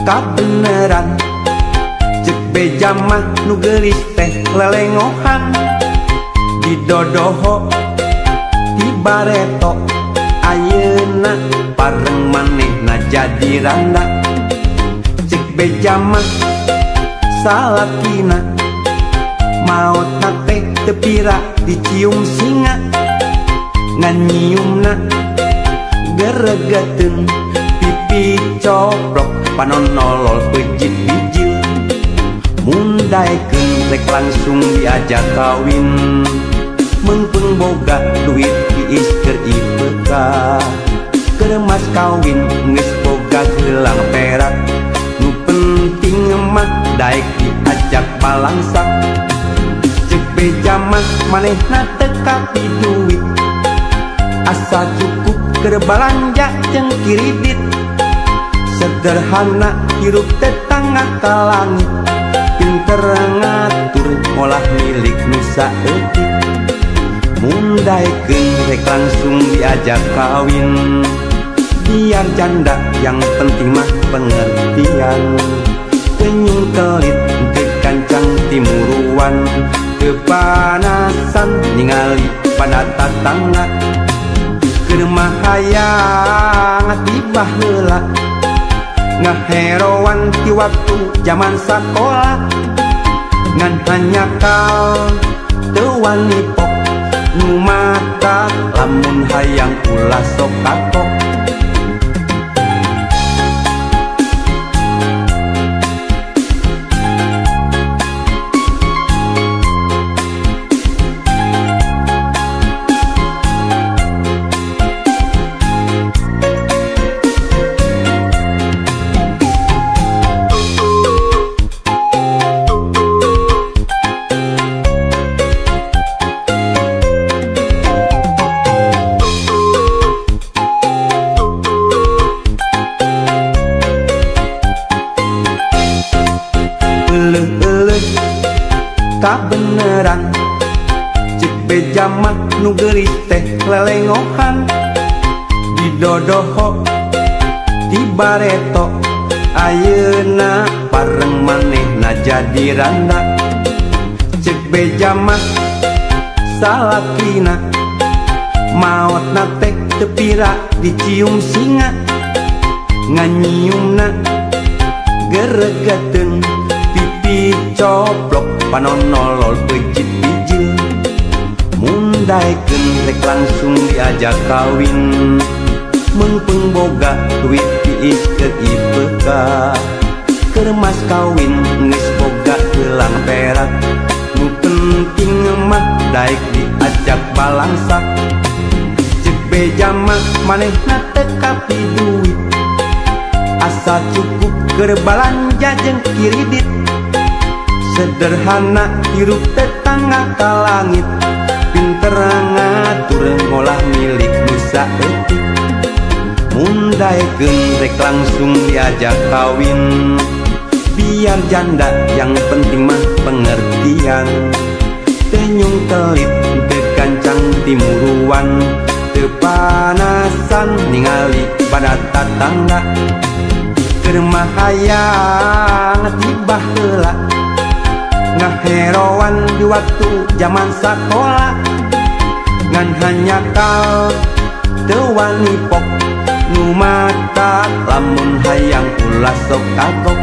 kabeneran cek beja mah nu geulis teh lelengohan didodoho di bareto ayeuna pareng manehna jadi randa cek beja mah salakina maotna teh teu pira dicium singa ngan nyiumna geregeteun pipi coplok panonolol pejit bijil mundaikeun rek langsung diajak kawin mengpeng boga duit diis keur IPK keur mas kawin geus boga gelang perak nu penting mah daek diajak balangsak cek beja mah manehna teu kapi duit asa cukup keur balanja jeung kiridit sederhana hirup tetangga ka langit pinter ngatur olah milik nu saeutik mundaikeun rek langsung diajak kawin biar janda yang penting mah pengertian penyung kelit teu kancang timuruan teu panasan ningali pada tatangga keur mah hayang tibah heula ngaheroan ti waktu zaman sakola ngan hanya kal teu wani pok nu mata lamun hayang ulah sok kapok kabeneran cek beja mah nu geulis teh lelengohan didodoho di bareto ayeuna pareng manehna jadi randa cek beja mah salakina maotna teh teu pira dicium singa ngan nyiumna geregeteun pipi coplok panonolol pejit bijil mundaikeun rek langsung diajak kawin mengpeng boga duit diis keur IPK keur mas kawin geus boga gelang perak nu penting mah daek diajak balangsak cek beja mah manehna teu kapi duit asa cukup keur balanja jeung kiridit sederhana hirup tetangga ka langit pinter ngatur ngolah milik nu saeutik mundaikeun rek langsung diajak kawin biar janda yang penting mah pengertian tenyung telit teu kancang timuruan teu panasan ningali pada tatangga keur mah hayang tibah heula ngaheroan di waktu zaman sakola ngan hanya kal teu wani pok nu mata lamun hayang ulah sok kagok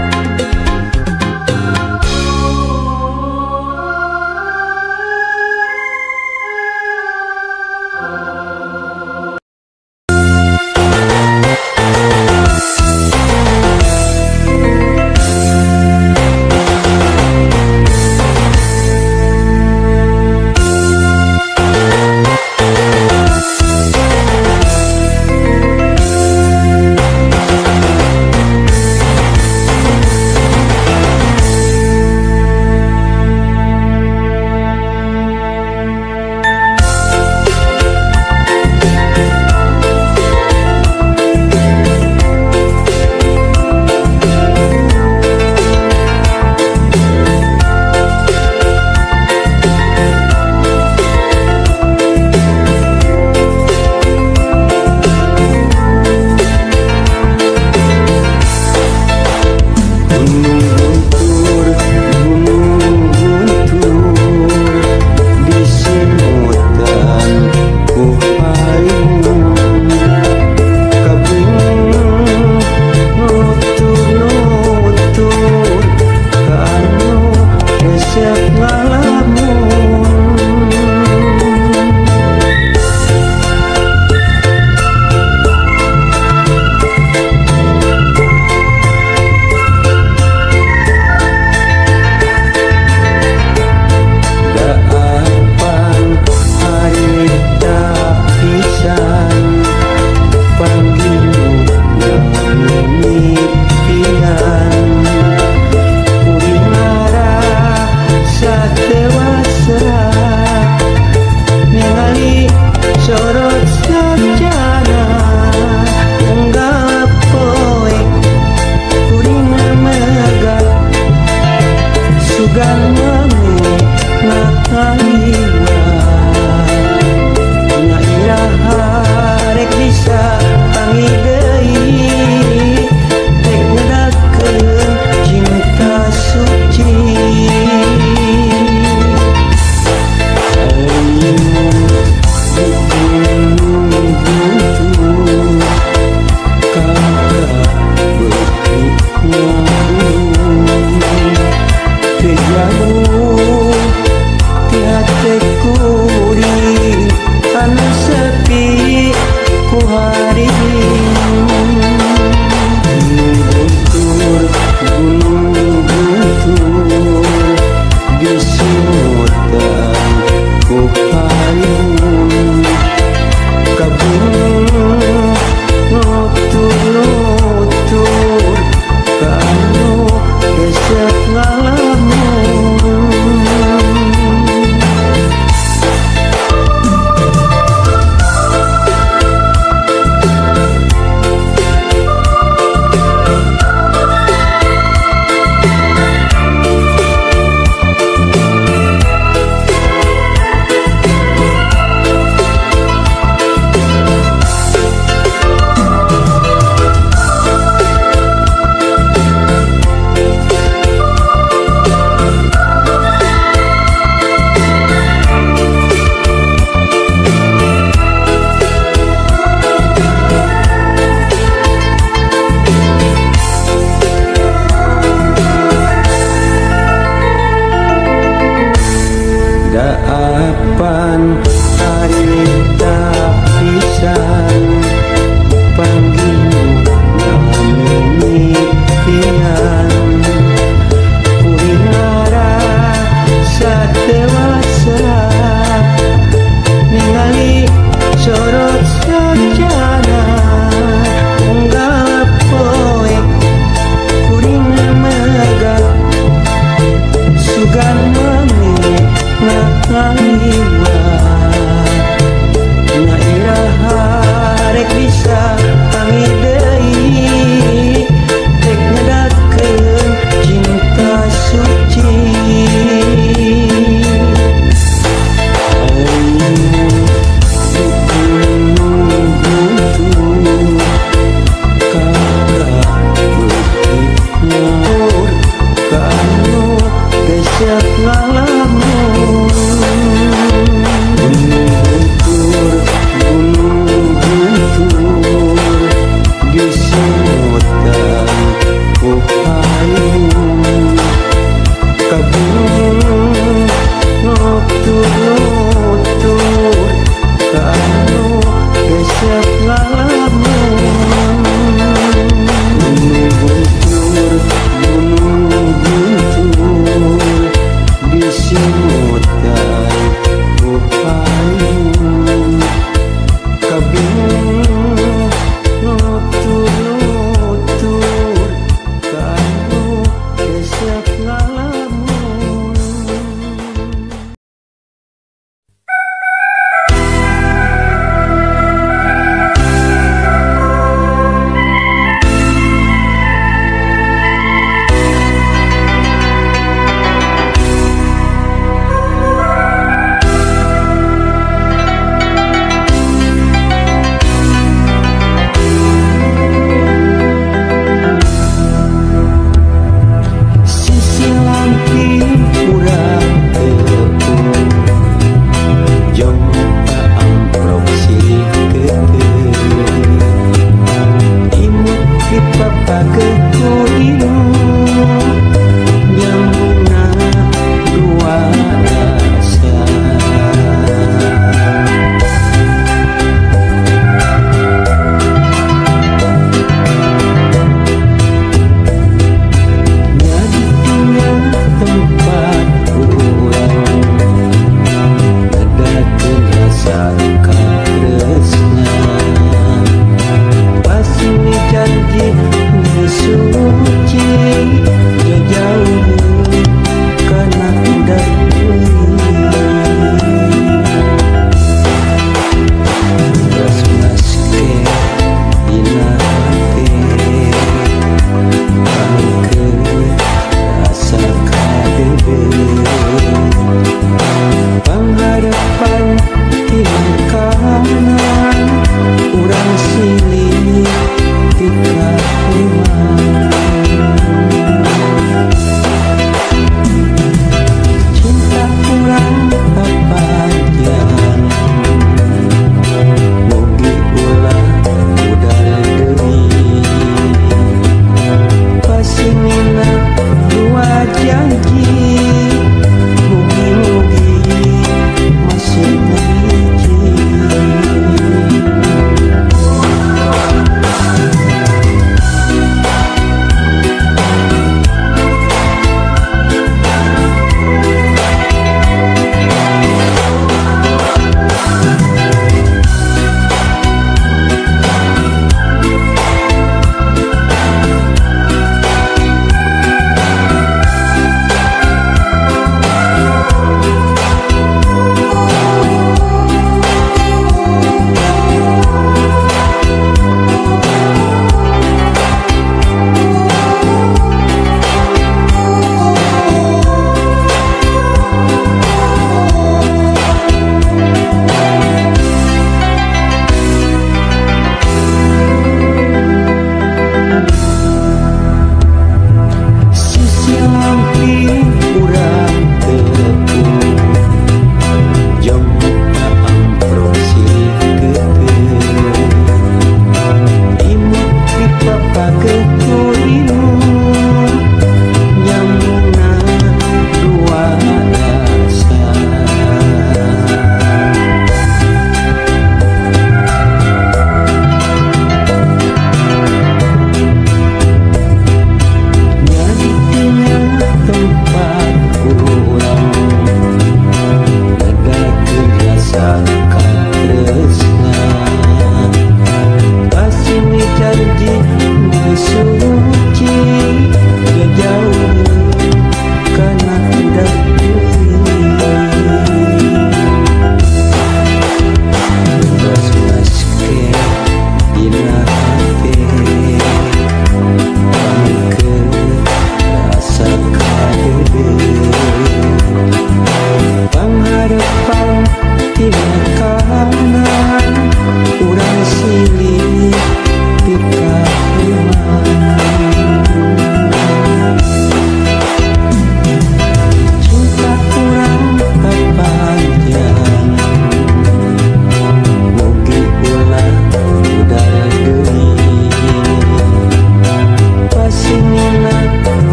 Singina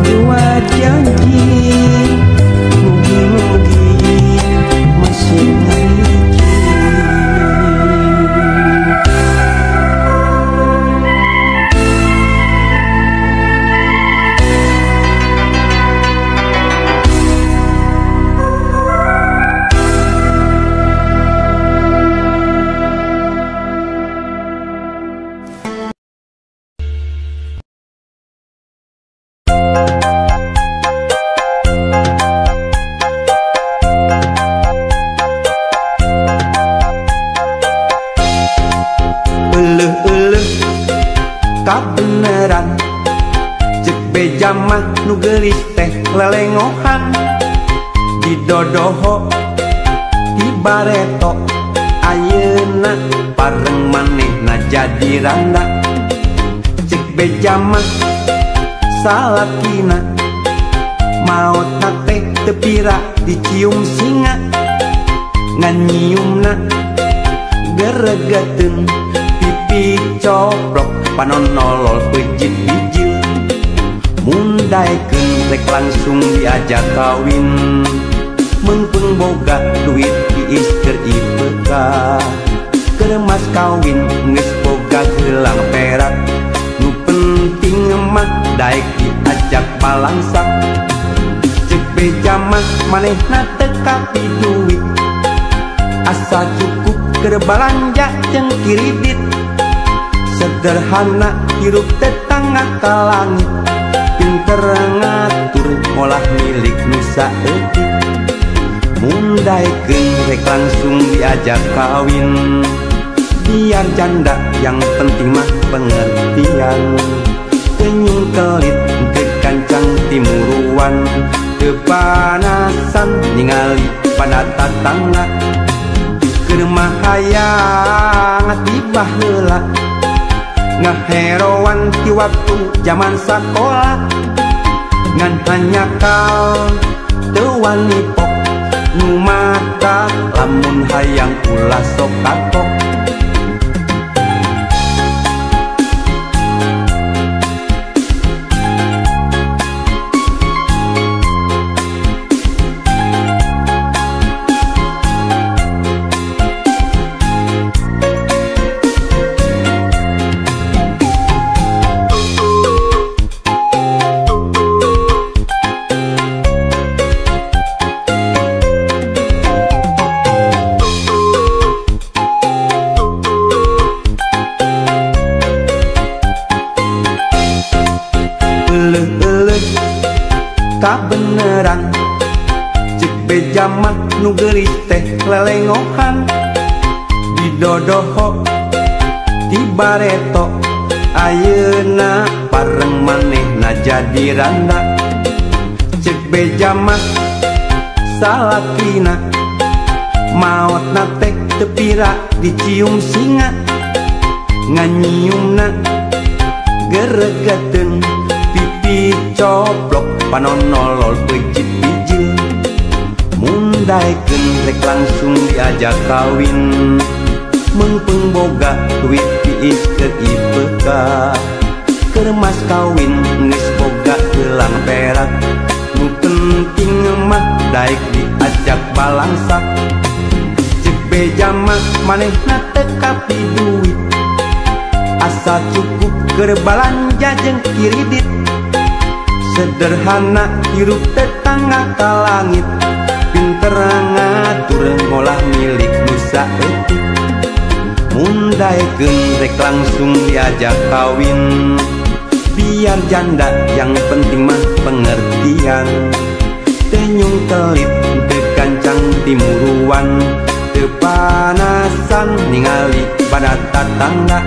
dua janji mugi-mugi masih ngahiji. Kabeneran cek beja mah nu geulis teh lelengohan di dodoho di bareto ayeuna pareng manehna jadi randa. Cek beja mah salakina maotna teh teu pira dicium singa ngan nyiumna geregeteun pipi coplok panonolol pejit bijil mundaikeun rek langsung diajak kawin mengpung boga duit tiis keur ipeka keur mas kawin geus boga gelang perak nu penting mah daek diajak balangsak. Cek beja mah manehna teu kapi duit asa cukup keur balanja jeung kiridit sederhana hirup tetangga ka langit pinter ngatur ngolah milik nu saeutik mundaikeun rek langsung diajak kawin biar janda yang penting mah pengertian teu nyungkelit teu kancang timuruan teu panasan ningali pada tatangga keur mah hayang tibah heula ngaheroan ti waktu zaman sakola ngan hanya kal teu wani pok nu mata lamun hayang ulah sok kapok. Kabeneran cek beja mah nu geulis teh lelengohan di dodoho di bareto ayeuna pareng manehna jadi randa. Cek beja mah salakina maotna teh teu pira dicium singa ngan nyiumna geregeteun pipi coplok panonolol pejit bijil mundaikeun rek langsung diajak kawin mengpung boga duit tiis keur ipeka keur mas kawin geus boga gelang perak nu penting mah daek diajak balangsak. Cek beja mah manehna teu kapi duit asa cukup keur balanja jeung kiridit sederhana hirup tetangga ka langit pinter ngatur ngolah milik nu saeutik mundaikeun rek langsung diajak kawin biar janda yang penting mah pengertian teu nyungkelit teu kancang timuruan teu panasan ningali pada tatangga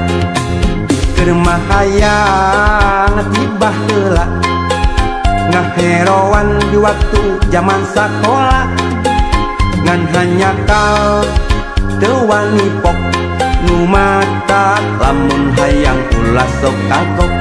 keur mah hayang tibah heula ngaheroan di waktu zaman sakola ngan hanya kal teu wani pok nu mata lamun hayang ulah sok kagok.